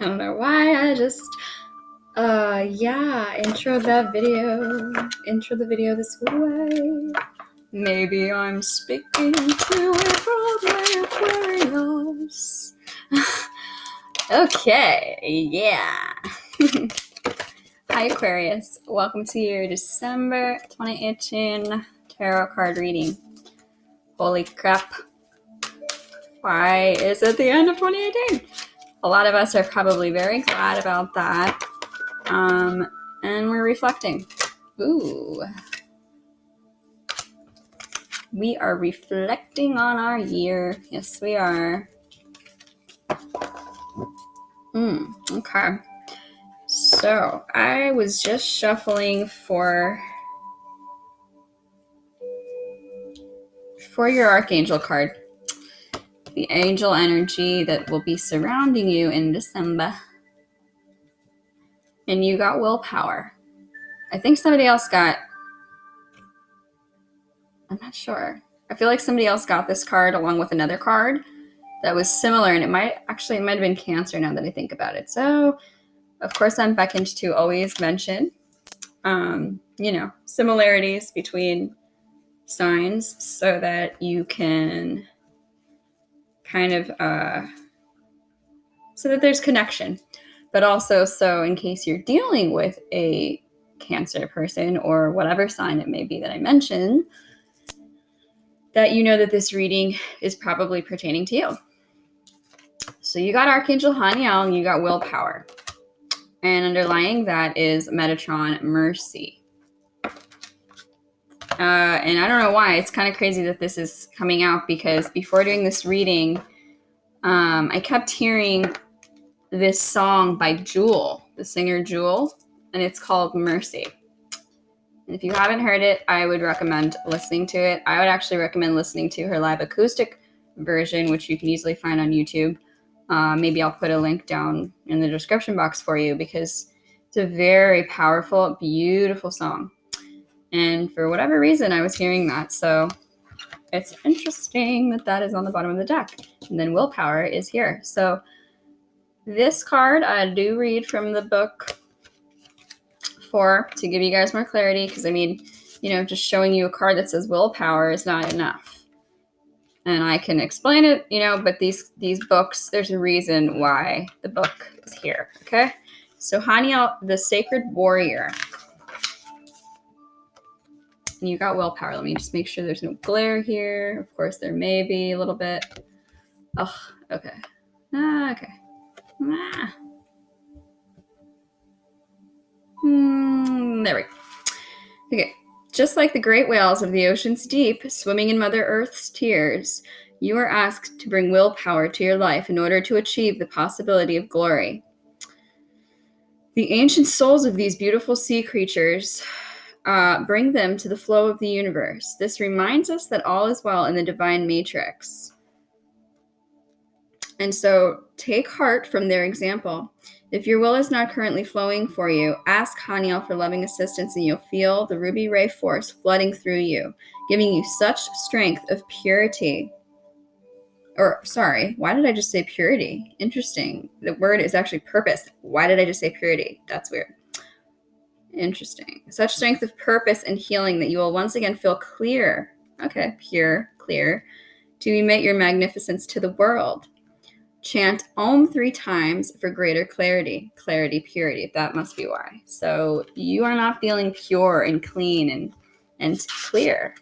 don't know why I just intro the video this way. Maybe I'm speaking to a Broadway Aquarius. Okay, yeah. Hi Aquarius, welcome to your December 2018 tarot card reading. Holy crap. Why is it the end of 2018? A lot of us are probably very glad about that. And we're reflecting. Ooh. We are reflecting on our year. Yes, we are. Okay. So, I was just shuffling for your Archangel card. The angel energy that will be surrounding you in December. And you got willpower. I think somebody else got... I'm not sure. I feel like somebody else got this card along with another card that was similar, and it might have been Cancer now that I think about it. So, of course, I'm beckoned to always mention, similarities between signs so that you can kind of, so that there's connection. But also so in case you're dealing with a Cancer person or whatever sign it may be that I mentioned, that you know that this reading is probably pertaining to you. So you got Archangel Haniel and you got willpower. And underlying that is Metatron Mercy. And I don't know why. It's kind of crazy that this is coming out because before doing this reading, I kept hearing this song by Jewel, the singer Jewel, and it's called Mercy. And if you haven't heard it, I would recommend listening to it. I would actually recommend listening to her live acoustic version, which you can easily find on YouTube. Maybe I'll put a link down in the description box for you because it's a very powerful, beautiful song. And for whatever reason, I was hearing that. So it's interesting that that is on the bottom of the deck. And then willpower is here. So this card I do read from the book to give you guys more clarity. Because, just showing you a card that says willpower is not enough. And I can explain it, but these books, there's a reason why the book is here, okay? So Haniel, the Sacred Warrior. And you got willpower. Let me just make sure there's no glare here. Of course, there may be a little bit. Oh, okay. Okay. There we go. Okay. Just like the great whales of the ocean's deep, swimming in Mother Earth's tears, you are asked to bring willpower to your life in order to achieve the possibility of glory. The ancient souls of these beautiful sea creatures bring them to the flow of the universe. This reminds us that all is well in the divine matrix. And so take heart from their example. If your will is not currently flowing for you, ask Haniel for loving assistance and you'll feel the ruby ray force flooding through you, giving you such strength of purity. Why did I just say purity? Interesting. The word is actually purpose. Why did I just say purity? That's weird. Interesting. Such strength of purpose and healing that you will once again feel clear. Okay, pure, clear. To emit your magnificence to the world. Chant Om 3 times for greater clarity. Clarity, purity. That must be why. So you are not feeling pure and clean and clear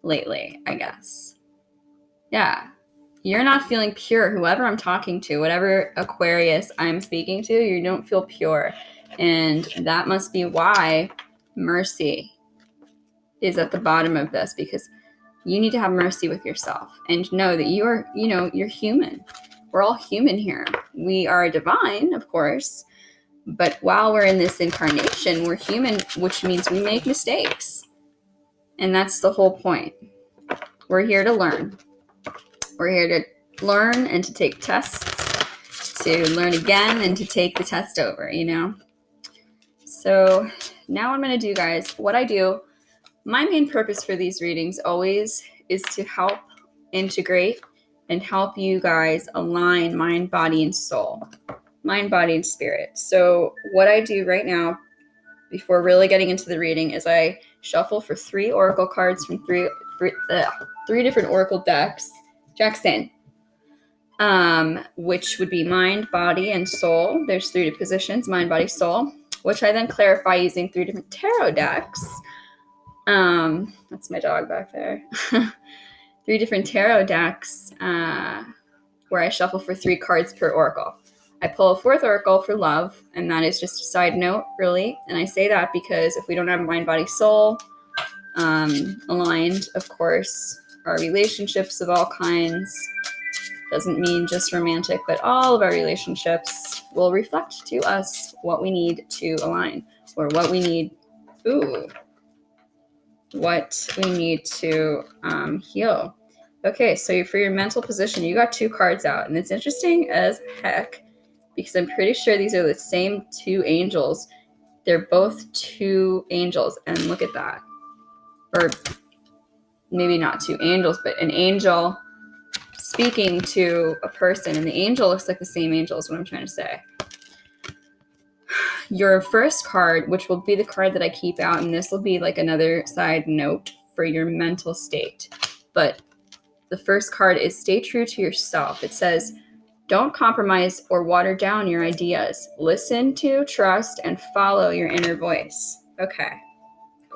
lately, I guess. Yeah. You're not feeling pure. Whoever I'm talking to, whatever Aquarius I'm speaking to, you don't feel pure. And that must be why mercy is at the bottom of this, because you need to have mercy with yourself and know that you're human. We're all human here. We are divine, of course, but while we're in this incarnation, we're human, which means we make mistakes. And that's the whole point. We're here to learn. We're here to learn and to take tests, to learn again and to take the test over, So now I'm going to do, guys, what I do. My main purpose for these readings always is to help integrate and help you guys align mind, body, and soul. mind, body, and spirit. So what I do right now, before really getting into the reading, is I shuffle for 3 oracle cards from three different oracle decks. Jackson. Which would be mind, body, and soul. There's 3 positions, mind, body, soul, which I then clarify using 3 different tarot decks. That's my dog back there. 3 different tarot decks, where I shuffle for 3 cards per oracle. I pull a 4th oracle for love, and that is just a side note, really. And I say that because if we don't have mind, body, soul aligned, of course, our relationships of all kinds, doesn't mean just romantic, but all of our relationships will reflect to us what we need to align, or what we need to heal. Okay, so for your mental position, you got 2 cards out, and it's interesting as heck because I'm pretty sure these are the same 2 angels. They're both 2 angels, and look at that. Or maybe not 2 angels, but an angel speaking to a person, and the angel looks like the same angel is what I'm trying to say. Your first card, which will be the card that I keep out, and this will be like another side note for your mental state, but the first card is stay true to yourself. It says, don't compromise or water down your ideas. Listen to, trust, and follow your inner voice. Okay,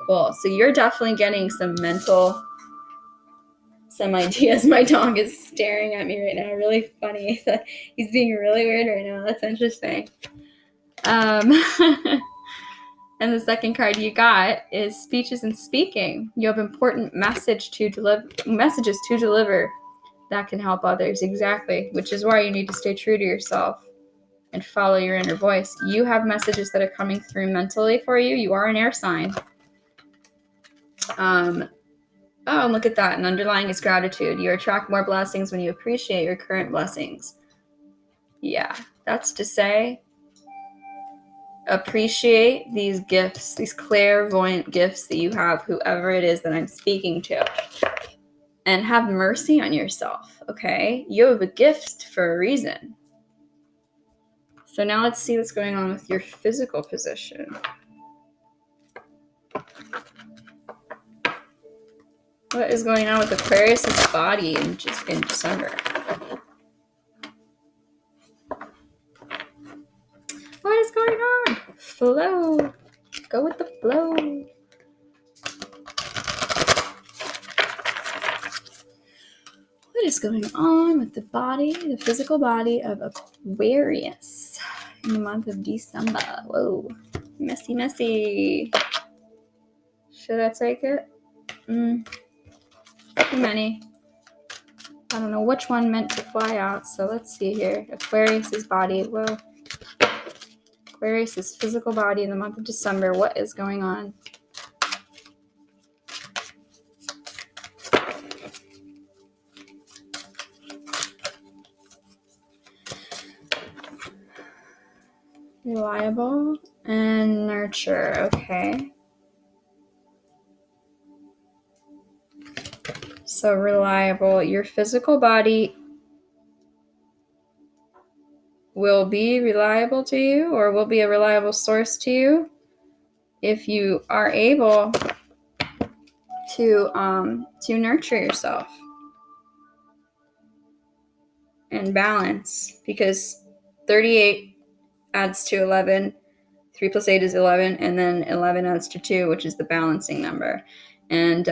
cool. So you're definitely getting some ideas. My dog is staring at me right now. Really funny. He's being really weird right now. That's interesting. And the second card you got is speeches and speaking. You have important messages to deliver that can help others. Exactly. Which is why you need to stay true to yourself and follow your inner voice. You have messages that are coming through mentally for you. You are an air sign. Oh, look at that. And underlying is gratitude. You attract more blessings when you appreciate your current blessings. Yeah, that's to say, appreciate these gifts, these clairvoyant gifts that you have, whoever it is that I'm speaking to. And have mercy on yourself, okay? You have a gift for a reason. So now let's see what's going on with your physical position. What is going on with Aquarius' body in December? What is going on? Flow. Go with the flow. What is going on with the body, the physical body of Aquarius in the month of December? Whoa. Messy, messy. Should I take it? Too many. I don't know which one meant to fly out, so let's see here. Aquarius' body. Whoa. Aquarius' physical body in the month of December. What is going on? Reliable and nurture. Okay. So reliable. Your physical body will be reliable to you, or will be a reliable source to you if you are able to nurture yourself and balance, because 38 adds to 11. 3 plus 8 is 11, and then 11 adds to 2, which is the balancing number. And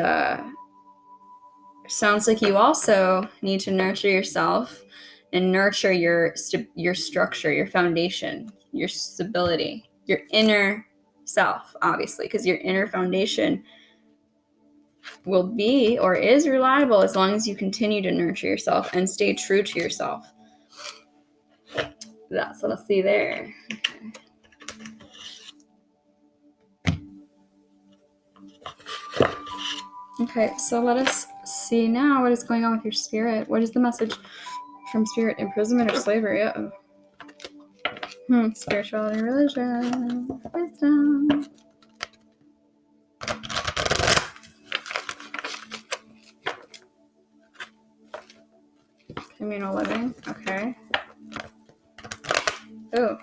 sounds like you also need to nurture yourself and nurture your structure, your foundation, your stability, your inner self, obviously, because your inner foundation will be or is reliable as long as you continue to nurture yourself and stay true to yourself. That's what I see there. Okay, so let us see now what is going on with your spirit. What is the message from spirit? Imprisonment or slavery? Uh-oh. Spirituality, religion, wisdom. Communal living. Okay. Oh.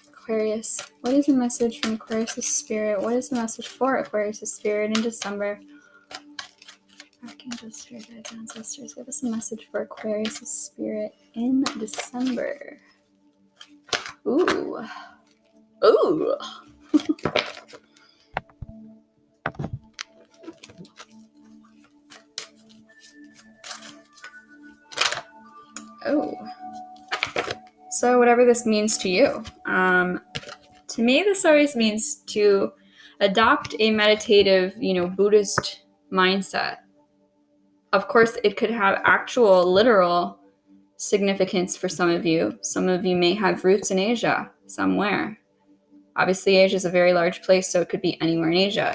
Aquarius. What is a message from Aquarius' spirit? What is the message for Aquarius' spirit in December? Archangel, spirit guides, ancestors, give us a message for Aquarius' spirit in December. Ooh. Ooh. Oh. So whatever this means to you. To me, this always means to adopt a meditative, Buddhist mindset. Of course, it could have actual, literal significance for some of you. Some of you may have roots in Asia somewhere. Obviously, Asia is a very large place, so it could be anywhere in Asia.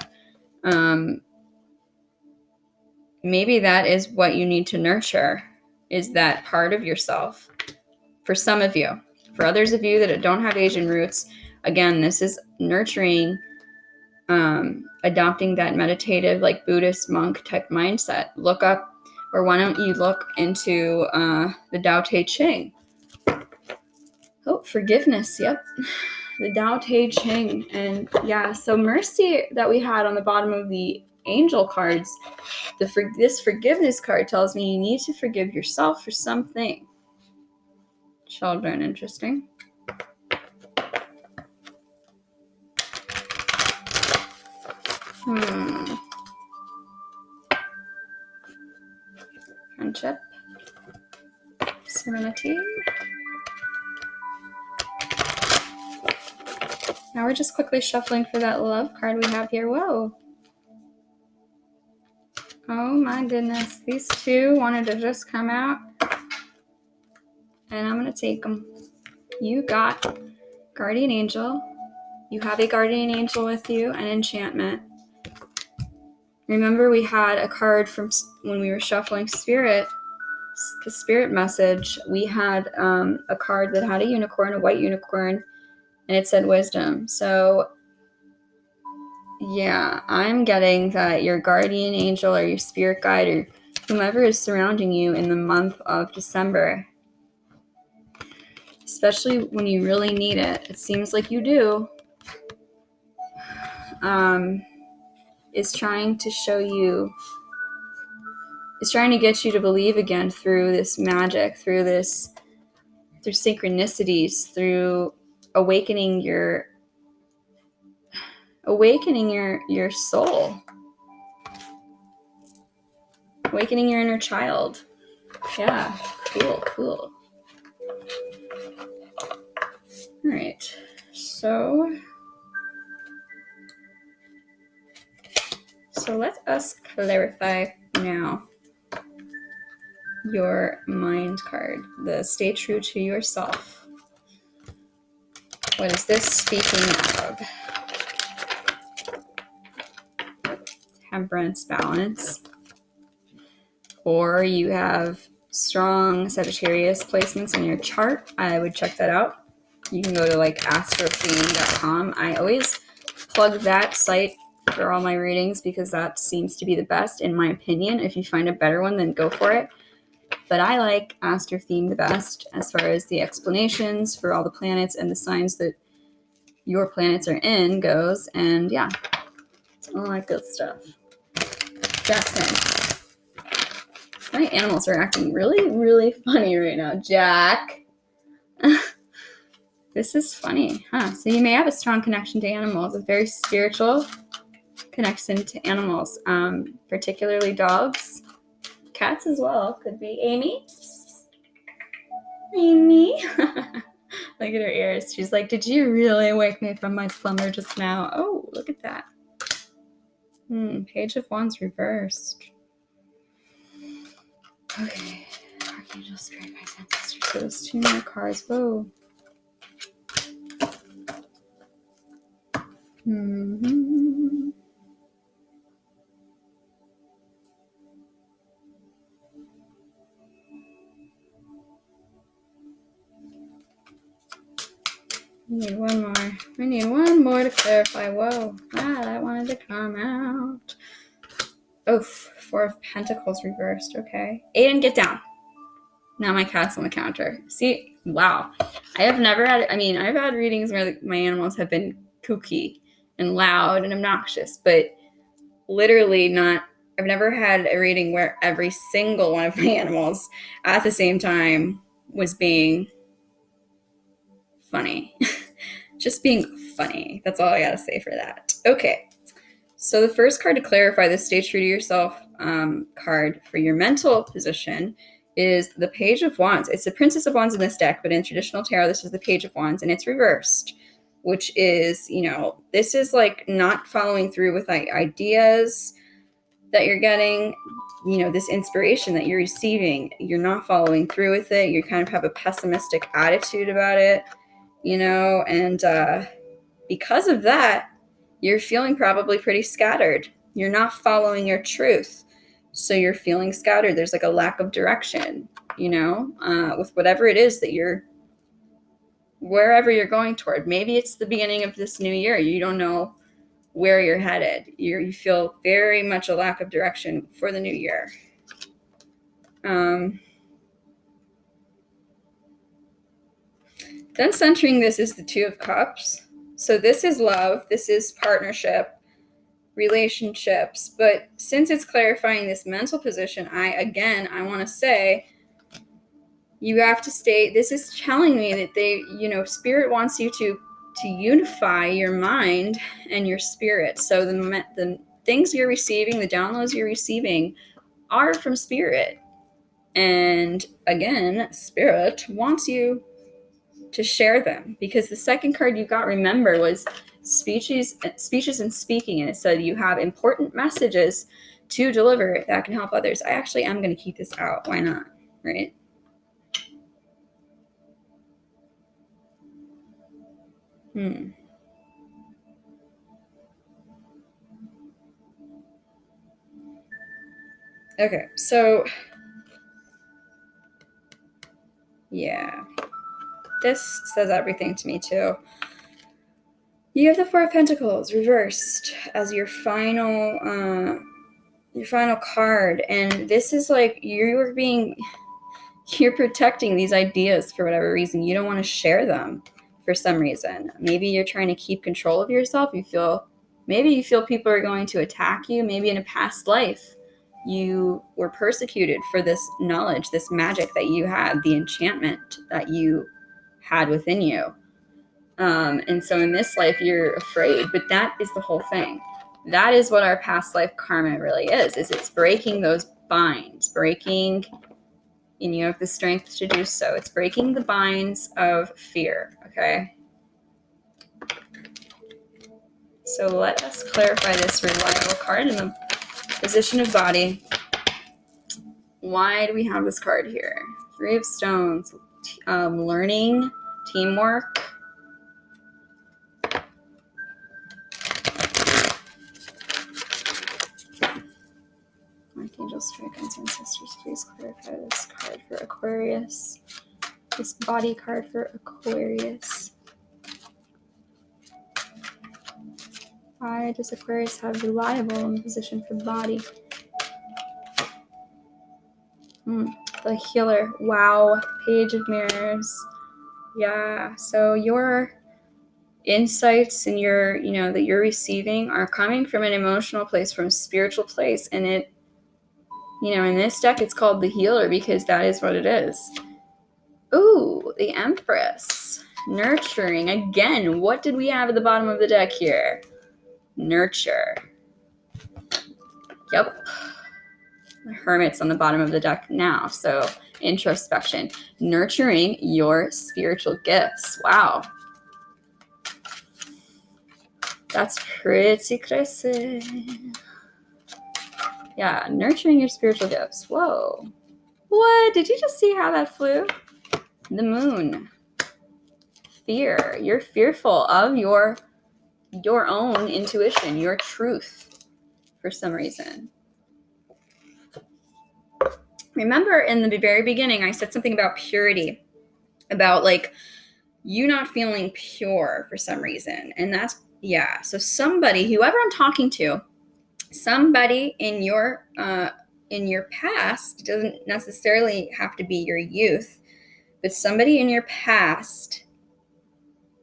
Maybe that is what you need to nurture, is that part of yourself. For some of you. For others of you that don't have Asian roots, again, this is nurturing, adopting that meditative, like Buddhist monk type mindset. Look up, or why don't you look into the Tao Te Ching? Oh, forgiveness. Yep. The Tao Te Ching. And yeah, so mercy that we had on the bottom of the angel cards, this forgiveness card tells me you need to forgive yourself for something. Children, interesting. Friendship. Serenity. Now we're just quickly shuffling for that love card we have here. Whoa. Oh my goodness. These two wanted to just come out. And I'm going to take them. You got Guardian Angel. You have a Guardian Angel with you and Enchantment. Remember we had a card from when we were shuffling Spirit, the Spirit message. We had a card that had a unicorn, a white unicorn, and it said wisdom. So yeah, I'm getting that your guardian angel or your spirit guide or whomever is surrounding you in the month of December, especially when you really need it, it seems like you do, is trying to show you, is trying to get you to believe again through this magic, through synchronicities, through awakening your soul, awakening your inner child. Yeah, cool. All right, so let us clarify now your mind card, the stay true to yourself. What is this speaking of? Temperance, balance. Or you have strong Sagittarius placements in your chart. I would check that out. You can go to astrotheme.com. I always plug that site for all my readings because that seems to be the best in my opinion. If you find a better one, then go for it. But I like Astrotheme the best as far as the explanations for all the planets and the signs that your planets are in goes. And yeah, all that good stuff. Jackson. My animals are acting really, really funny right now. Jack. This is funny, huh? So you may have a strong connection to animals, a very spiritual connection to animals, particularly dogs. Cats as well. Could be Amy. Look at her ears. She's like, did you really wake me from my slumber just now? Oh, look at that. Page of Wands reversed. Okay. Archangel, Spirit, Guides, Ancestors. So those two more cards. Whoa. We need one more to clarify. Whoa. That wanted to come out. Oh, Four of Pentacles reversed. Okay. Aiden, get down. Now my cat's on the counter. See, wow. I've had readings where my animals have been kooky and loud and obnoxious, but literally not. I've never had a reading where every single one of my animals at the same time was being funny. Just being funny. That's all I gotta say for that. Okay. So the first card to clarify this stay true to yourself card for your mental position is the Page of Wands. It's the Princess of Wands in this deck, but in traditional tarot, this is the Page of Wands, and it's reversed, which is, this is like not following through with ideas that you're getting, this inspiration that you're receiving. You're not following through with it. You kind of have a pessimistic attitude about it, and because of that, you're feeling probably pretty scattered. You're not following your truth. So you're feeling scattered. There's like a lack of direction, with whatever it is that wherever you're going toward. Maybe it's the beginning of this new year. You don't know where you're headed. You feel very much a lack of direction for the new year. Then centering this is the Two of Cups. So this is love. This is partnership, relationships. But since it's clarifying this mental position, I want to say you have to stay. This is telling me that Spirit wants you to unify your mind and your spirit. So the things you're receiving, the downloads you're receiving are from Spirit. And again, Spirit wants you to share them, because the second card you got, remember, was speeches and speaking, and it said you have important messages to deliver that can help others. I actually am going to keep this out. Why not? Right? Okay, so yeah, this says everything to me too. You have the Four of Pentacles reversed as your final card, and this is like you're protecting these ideas for whatever reason. You don't want to share them for some reason. Maybe you're trying to keep control of yourself. Maybe you feel people are going to attack you. Maybe in a past life you were persecuted for this knowledge, this magic that you had, the enchantment that you had within you. And so in this life you're afraid, but that is the whole thing. That is what our past life karma really is it's breaking those binds, and you have the strength to do so. It's breaking the binds of fear, okay? So let us clarify this reliable card in the position of body. Why do we have this card here? Three of Stones, learning, teamwork. Archangel, strike on ancestors, please clarify this card for Aquarius. This body card for Aquarius. Why does Aquarius have reliable in the position for body? The healer. Wow. Page of Mirrors. Yeah. So your insights and that you're receiving are coming from an emotional place, from a spiritual place. And it, in this deck, it's called the healer because that is what it is. Ooh, the Empress. Nurturing. Again, what did we have at the bottom of the deck here? Nurture. Yep. The Hermit's on the bottom of the deck now. So introspection. Nurturing your spiritual gifts. Wow. That's pretty crazy. Yeah, nurturing your spiritual gifts. Whoa. What? Did you just see how that flew? The Moon. Fear. You're fearful of your own intuition, your truth, for some reason. Remember in the very beginning, I said something about purity, about like you not feeling pure for some reason. And that's, yeah. So somebody, whoever I'm talking to, somebody in your in your past, it doesn't necessarily have to be your youth, but somebody in your past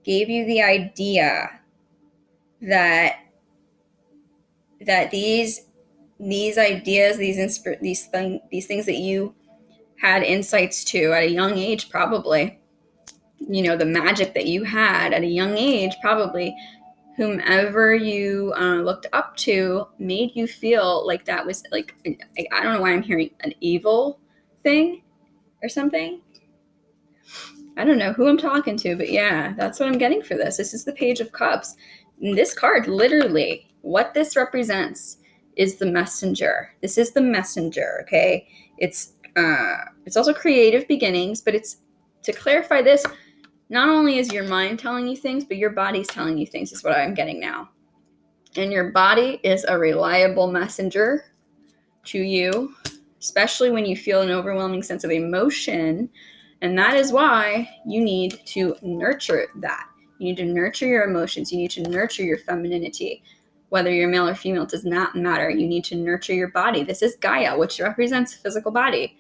gave you the idea that these ideas, these things that you had insights to at a young age, probably, the magic that you had at a young age, probably, whomever you looked up to made you feel like that was like, I don't know why I'm hearing an evil thing or something. I don't know who I'm talking to, but yeah, that's what I'm getting for this. This is the Page of Cups. And this card, literally, what this represents is the messenger. This is the messenger, okay? It's also creative beginnings, but it's, to clarify this, not only is your mind telling you things, but your body's telling you things, is what I'm getting now. And your body is a reliable messenger to you, especially when you feel an overwhelming sense of emotion. And that is why you need to nurture that. You need to nurture your emotions. You need to nurture your femininity. Whether you're male or female, it does not matter. You need to nurture your body. This is Gaia, which represents the physical body.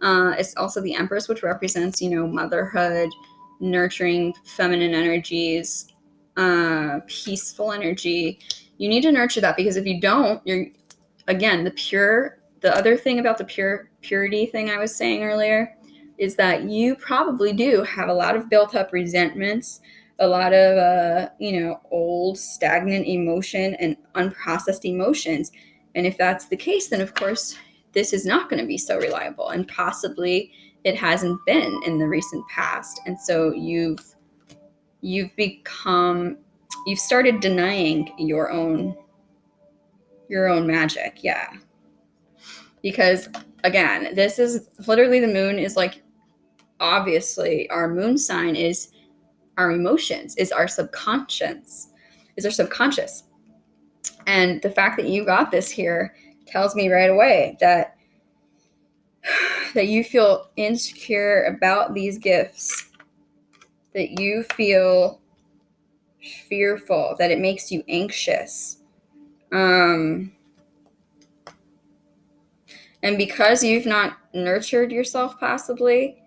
It's also the Empress, which represents, motherhood, nurturing feminine energies, peaceful energy. You need to nurture that, because if you don't, you're, again, the other thing about the purity thing I was saying earlier is that you probably do have a lot of built up resentments, a lot of, old stagnant emotion and unprocessed emotions. And if that's the case, then of course, this is not going to be so reliable, and possibly it hasn't been in the recent past. And so you've started denying your own magic. Yeah. Because again, this is literally, the moon is like, obviously our moon sign is our emotions, is our subconscious. And the fact that you got this here tells me right away that you feel insecure about these gifts, that you feel fearful, that it makes you anxious. And because you've not nurtured yourself, possibly,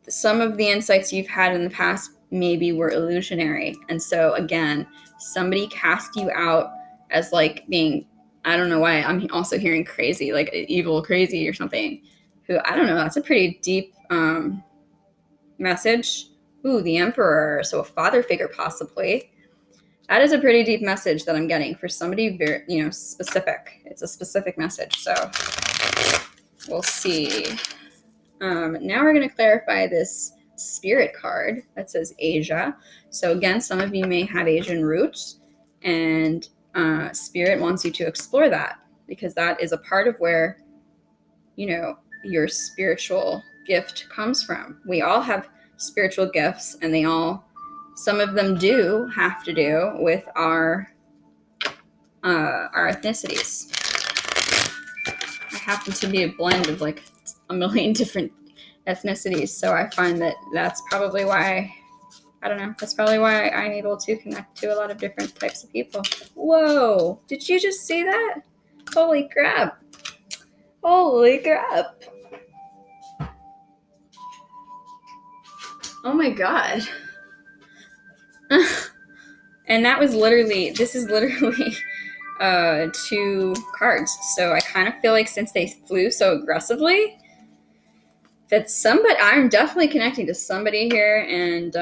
some of the insights you've had in the past maybe were illusionary. And so again, somebody cast you out as like being, I don't know why I'm also hearing crazy, like evil crazy or something, who, I don't know, that's a pretty deep message. Ooh, the Emperor, so a father figure possibly. That is a pretty deep message that I'm getting for somebody very, specific. It's a specific message. So we'll see. Now we're going to clarify this spirit card that says Asia. So again, some of you may have Asian roots, and spirit wants you to explore that, because that is a part of where, your spiritual gift comes from. We all have spiritual gifts, and some of them do have to do with our ethnicities. I happen to be a blend of like a million different ethnicities, so I find that that's probably why, I don't know, that's probably why I'm able to connect to a lot of different types of people. Whoa, did you just see that? Holy crap. Oh my god. And this is literally 2 cards. So I kind of feel like, since they flew so aggressively, that I'm definitely connecting to somebody here, and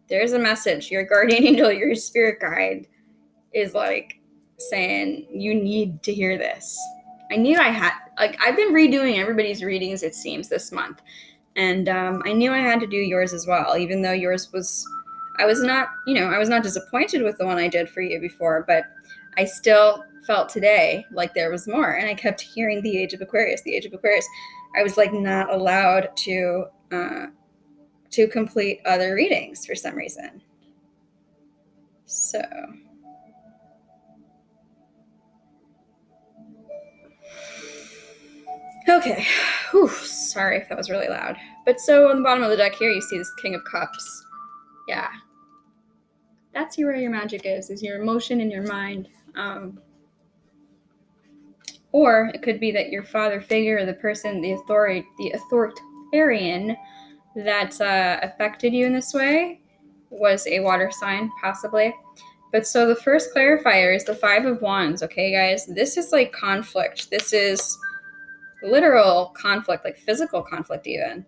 there's a message. Your guardian angel, your spirit guide, is like saying, you need to hear this. I knew I've been redoing everybody's readings, it seems, this month. And I knew I had to do yours as well, even though yours was, I was not disappointed with the one I did for you before, but I still felt today like there was more. And I kept hearing the Age of Aquarius. I was like not allowed to complete other readings for some reason. So okay. Whew, sorry if that was really loud. But so on the bottom of the deck here, you see this King of Cups. Yeah. That's where your magic is your emotion and your mind. Or it could be that your father figure, the person, the authoritarian that affected you in this way was a water sign, possibly. But so the first clarifier is the Five of Wands, okay, guys? This is like conflict. This is literal conflict, like physical conflict even.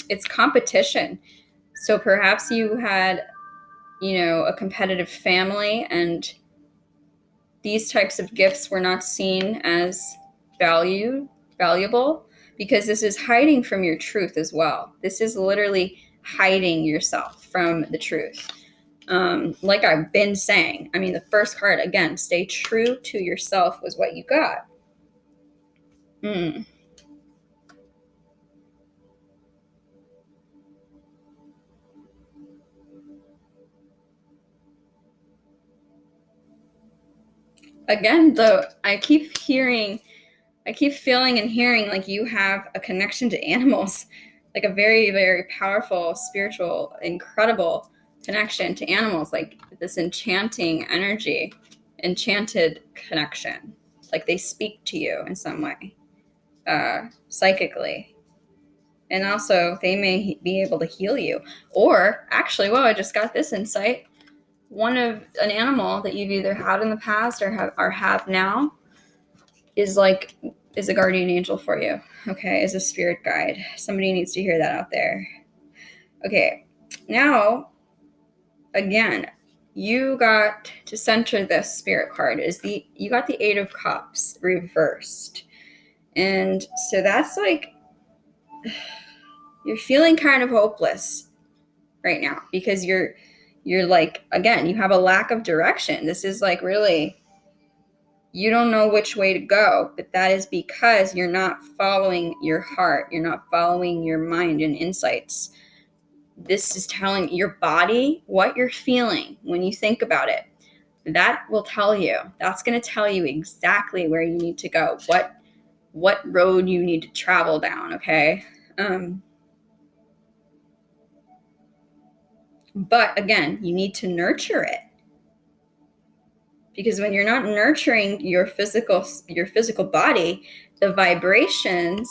It's competition. So perhaps you had, a competitive family, and these types of gifts were not seen as valuable, because this is hiding from your truth as well. This is literally hiding yourself from the truth. Like I've been saying, the first card, again, stay true to yourself, was what you got. Again, though, I keep feeling and hearing like you have a connection to animals, like a very, very powerful, spiritual, incredible connection to animals, like this enchanting energy, enchanted connection. Like they speak to you in some way, psychically. And also they may be able to heal you. Or actually, whoa, I just got this insight. An animal that you've either had in the past or have now is a guardian angel for you, okay, is a spirit guide. Somebody needs to hear that out there. Okay, now, again, you got to center this spirit card. You got the Eight of Cups reversed. And so that's like, you're feeling kind of hopeless right now because you're like, again, you have a lack of direction. This is like really, you don't know which way to go, but that is because you're not following your heart. You're not following your mind and insights. This is telling your body what you're feeling when you think about it. That will tell you. That's going to tell you exactly where you need to go, what road you need to travel down, okay? But again, you need to nurture it. Because when you're not nurturing your physical body, the vibrations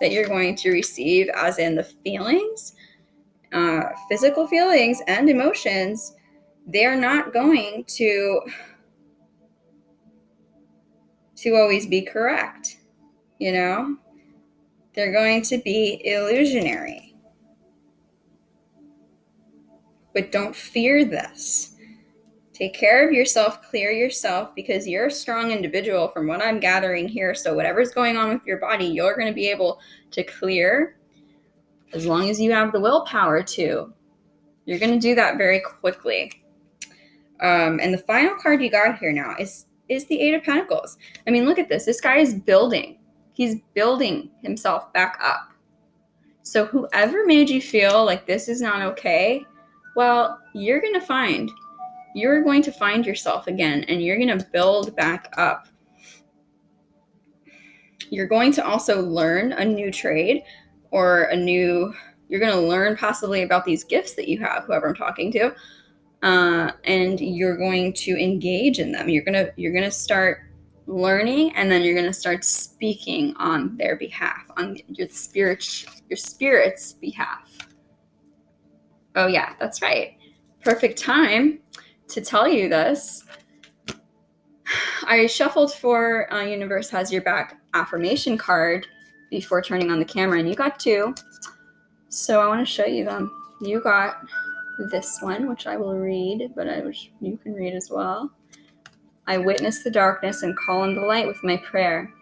that you're going to receive, as in the feelings, physical feelings and emotions, they're not going to always be correct. They're going to be illusionary. But don't fear this. Take care of yourself, clear yourself, because you're a strong individual from what I'm gathering here. So whatever's going on with your body, you're going to be able to clear as long as you have the willpower to. You're going to do that very quickly. And the final card you got here now is the Eight of Pentacles. Look at this. This guy is building. He's building himself back up. So whoever made you feel like this is not okay, well, you're going to find yourself again, and you're going to build back up. You're going to also learn a new trade, or you're going to learn possibly about these gifts that you have, whoever I'm talking to, and you're going to engage in them. You're going to start learning, and then you're going to start speaking on their behalf, on your spirit's behalf. Oh yeah, that's right. Perfect time to tell you this. I shuffled for Universe Has Your Back affirmation card before turning on the camera, and you got two. So I want to show you them. You got this one, which I will read, but you can read as well. I witness the darkness and call in the light with my prayer.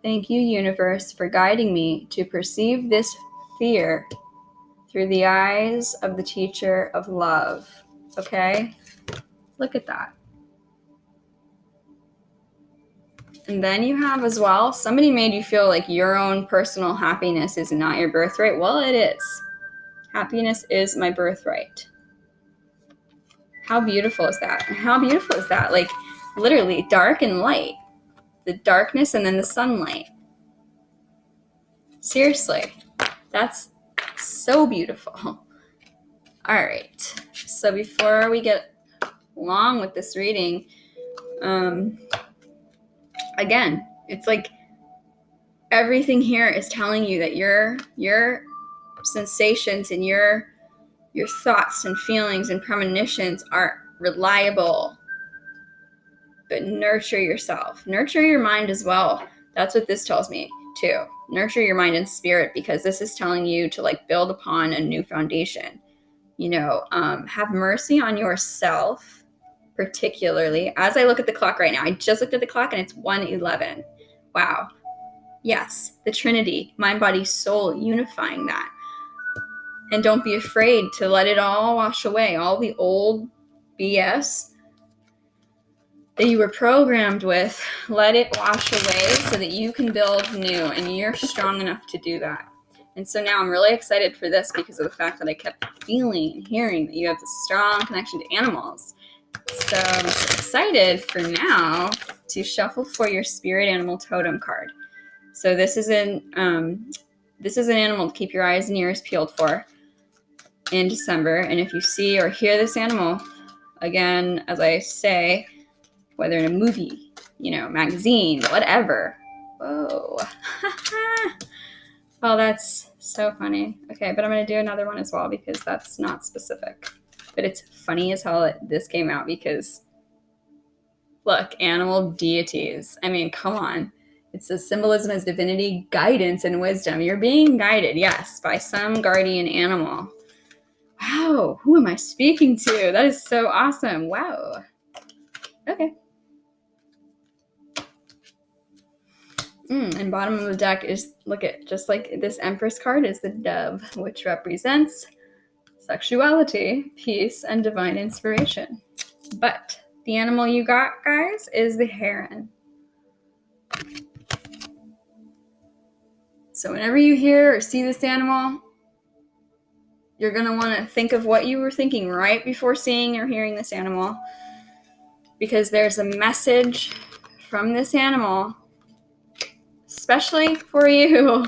Thank you, universe, for guiding me to perceive this fear through the eyes of the teacher of love. Okay? Look at that. And then you have as well, somebody made you feel like your own personal happiness is not your birthright. Well, it is. Happiness is my birthright. How beautiful is that? How beautiful is that? Like, literally, dark and light. The darkness and then the sunlight. Seriously. That's so beautiful. All right. So before we get along with this reading, again, it's like everything here is telling you that your sensations and your thoughts and feelings and premonitions are reliable. But nurture yourself. Nurture your mind as well. That's what this tells me too. Nurture your mind and spirit, because this is telling you to like build upon a new foundation. You know, have mercy on yourself, particularly. As I look at the clock right now, I just looked at the clock and it's 1:11. Wow. Yes, the Trinity, mind, body, soul, unifying that. And don't be afraid to let it all wash away, all the old BS that you were programmed with. Let it wash away so that you can build new, and you're strong enough to do that. And so now I'm really excited for this because of the fact that I kept feeling and hearing that you have a strong connection to animals. So I'm excited for now to shuffle for your spirit animal totem card. So this is an animal to keep your eyes and ears peeled for in December. And if you see or hear this animal, again, as I say, whether in a movie, you know, magazine, whatever. Whoa. Well, that's so funny. Okay, but I'm going to do another one as well because that's not specific. But it's funny as hell that this came out because, look, animal deities. I mean, come on. It's a symbolism as divinity, guidance, and wisdom. You're being guided, yes, by some guardian animal. Wow, who am I speaking to? That is so awesome. Wow. Okay. And bottom of the deck is, look at, just like this Empress card is the dove, which represents sexuality, peace, and divine inspiration. But the animal you got, guys, is the heron. So whenever you hear or see this animal, you're going to want to think of what you were thinking right before seeing or hearing this animal, because there's a message from this animal, especially for you,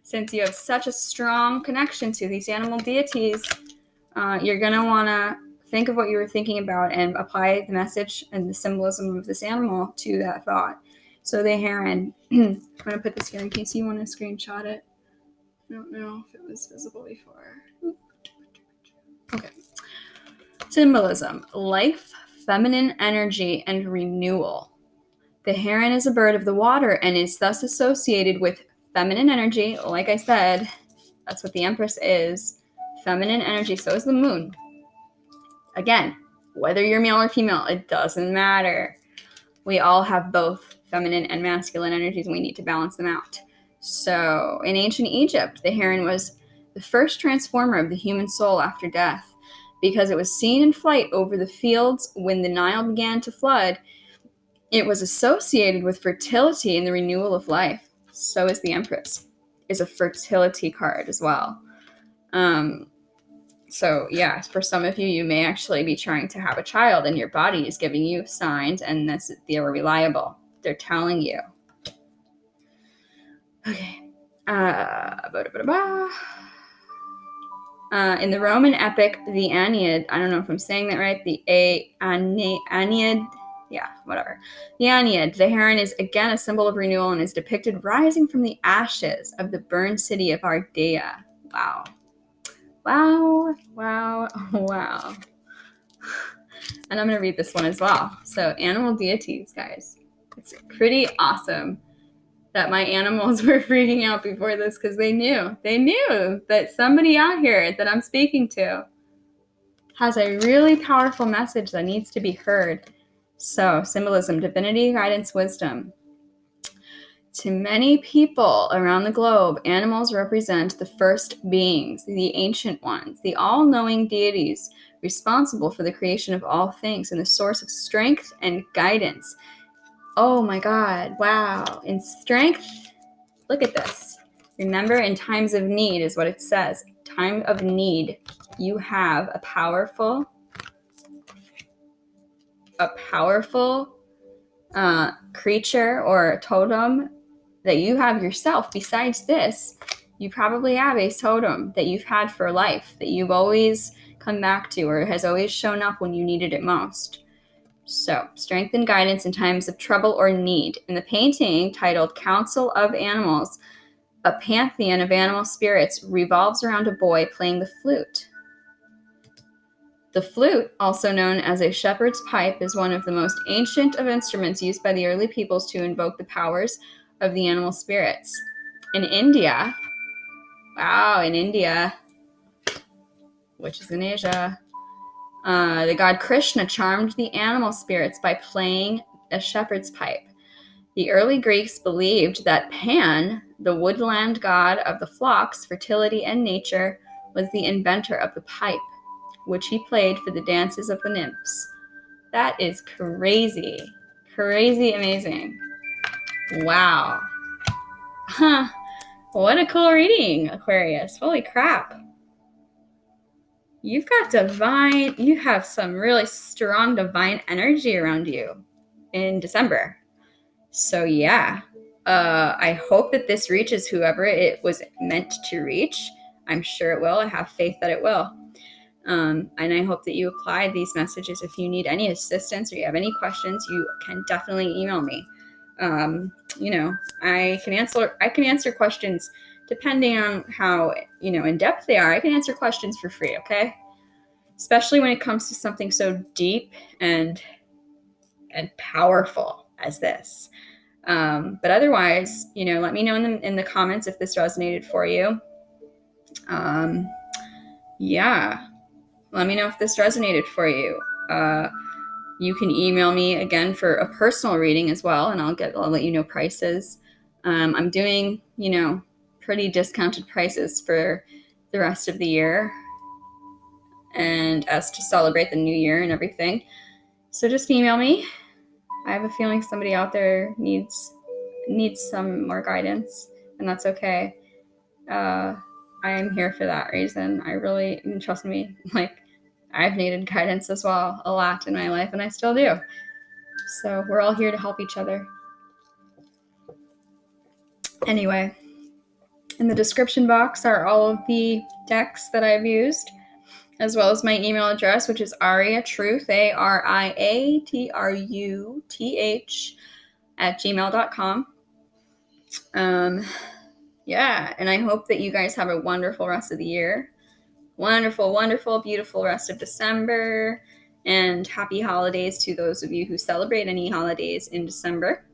since you have such a strong connection to these animal deities. You're going to want to think of what you were thinking about and apply the message and the symbolism of this animal to that thought. So the heron, I'm going to put this here in case you want to screenshot it. I don't know if it was visible before. Okay. Symbolism: life, feminine energy, and renewal. The heron is a bird of the water and is thus associated with feminine energy. Like I said, that's what the Empress is. Feminine energy. So is the moon. Again, whether you're male or female, it doesn't matter. We all have both feminine and masculine energies, and we need to balance them out. So in ancient Egypt, the heron was the first transformer of the human soul after death, because it was seen in flight over the fields when the Nile began to flood. It was associated with fertility and the renewal of life. So is the Empress, is a fertility card as well. So yeah, for some of you, you may actually be trying to have a child and your body is giving you signs, and they're reliable. They're telling you. Okay. In the Roman epic, the Aeneid, I don't know if I'm saying that right, the Aeneid, yeah, whatever. The Aeneid, the heron is again a symbol of renewal and is depicted rising from the ashes of the burned city of Ardea. Wow. Wow, wow, wow. And I'm going to read this one as well. So, animal deities, guys. It's pretty awesome that my animals were freaking out before this, because they knew that somebody out here that I'm speaking to has a really powerful message that needs to be heard. So, symbolism, divinity, guidance, wisdom. To many people around the globe, animals represent the first beings, the ancient ones, the all-knowing deities responsible for the creation of all things and the source of strength and guidance. Oh my God, wow. In strength, look at this. Remember, in times of need is what it says. Time of need, you have a powerful creature or totem that you have yourself. Besides this, you probably have a totem that you've had for life, that you've always come back to, or has always shown up when you needed it most. So, strength and guidance in times of trouble or need. In the painting titled Council of Animals, a pantheon of animal spirits revolves around a boy playing the flute. The flute, also known as a shepherd's pipe, is one of the most ancient of instruments used by the early peoples to invoke the powers of the animal spirits. In India, which is in Asia, the god Krishna charmed the animal spirits by playing a shepherd's pipe. The early Greeks believed that Pan, the woodland god of the flocks, fertility, and nature, was the inventor of the pipe, which he played for the dances of the nymphs. That is crazy. Crazy amazing. Wow. Huh. What a cool reading, Aquarius. Holy crap. You have some really strong divine energy around you in December. So yeah, I hope that this reaches whoever it was meant to reach. I'm sure it will. I have faith that it will. And I hope that you apply these messages. If you need any assistance or you have any questions, you can definitely email me. I can answer questions depending on how, in depth they are. I can answer questions for free, okay? Especially when it comes to something so deep and powerful as this. But otherwise, let me know in the comments if this resonated for you. Let me know if this resonated for you. You can email me again for a personal reading as well, and I'll let you know prices. I'm doing, pretty discounted prices for the rest of the year, and as to celebrate the new year and everything. So just email me. I have a feeling somebody out there needs some more guidance, and that's okay. I am here for that reason. I really, trust me, I've needed guidance as well a lot in my life, and I still do. So we're all here to help each other. Anyway, in the description box are all of the decks that I've used, as well as my email address, which is ariatruth, ariatruth @gmail.com. And I hope that you guys have a wonderful rest of the year. Wonderful, wonderful, beautiful rest of December, and happy holidays to those of you who celebrate any holidays in December.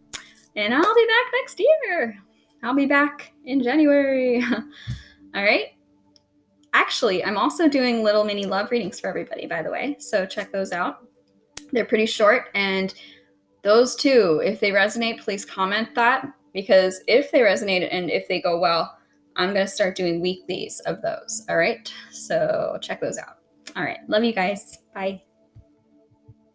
And I'll be back next year. I'll be back in January. All right. Actually, I'm also doing little mini love readings for everybody, by the way. So check those out. They're pretty short, and those too, if they resonate, please comment that, because if they resonate and if they go well, I'm going to start doing weeklies of those. All right. So check those out. All right. Love you guys. Bye.